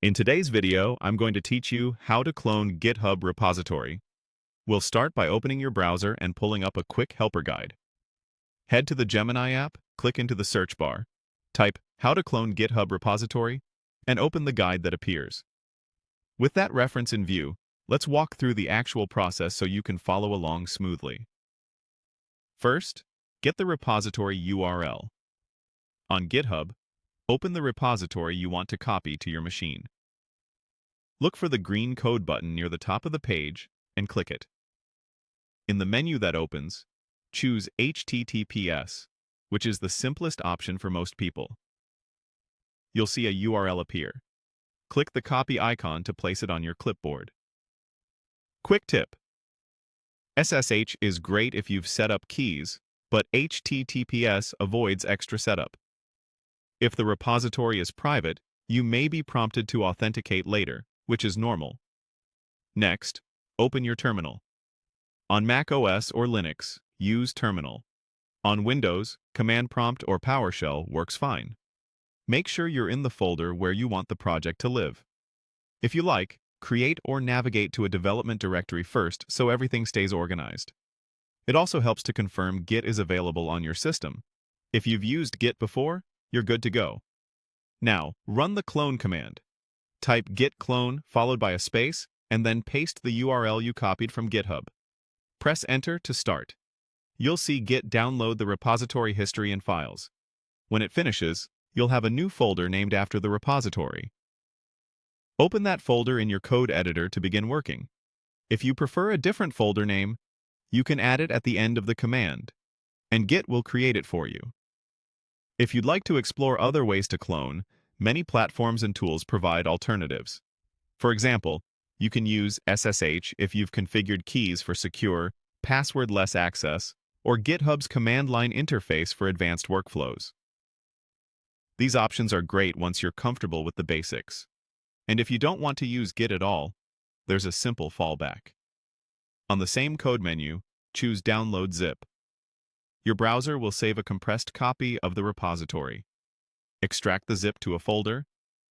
In today's video, I'm going to teach you how to clone GitHub repository. We'll start by opening your browser and pulling up a quick helper guide. Head to the Gemini app, click into the search bar, type "How to clone GitHub repository," and open the guide that appears. With that reference in view, let's walk through the actual process so you can follow along smoothly. First, get the repository URL. On GitHub, open the repository you want to copy to your machine. Look for the green code button near the top of the page and click it. In the menu that opens, choose HTTPS, which is the simplest option for most people. You'll see a URL appear. Click the copy icon to place it on your clipboard. Quick tip: SSH is great if you've set up keys, but HTTPS avoids extra setup. If the repository is private, you may be prompted to authenticate later, which is normal. Next, open your terminal. On Mac OS or Linux, use Terminal. On Windows, Command Prompt or PowerShell works fine. Make sure you're in the folder where you want the project to live. If you like, create or navigate to a development directory first so everything stays organized. It also helps to confirm Git is available on your system. If you've used Git before, you're good to go. Now, run the clone command. Type git clone followed by a space, and then paste the URL you copied from GitHub. Press Enter to start. You'll see Git download the repository history and files. When it finishes, you'll have a new folder named after the repository. Open that folder in your code editor to begin working. If you prefer a different folder name, you can add it at the end of the command, and Git will create it for you. If you'd like to explore other ways to clone, many platforms and tools provide alternatives. For example, you can use SSH if you've configured keys for secure, password-less access, or GitHub's command line interface for advanced workflows. These options are great once you're comfortable with the basics. And if you don't want to use Git at all, there's a simple fallback. On the same code menu, choose Download Zip. Your browser will save a compressed copy of the repository. Extract the zip to a folder,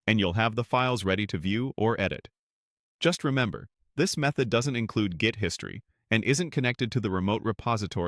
and you'll have the files ready to view or edit. Just remember, this method doesn't include Git history and isn't connected to the remote repository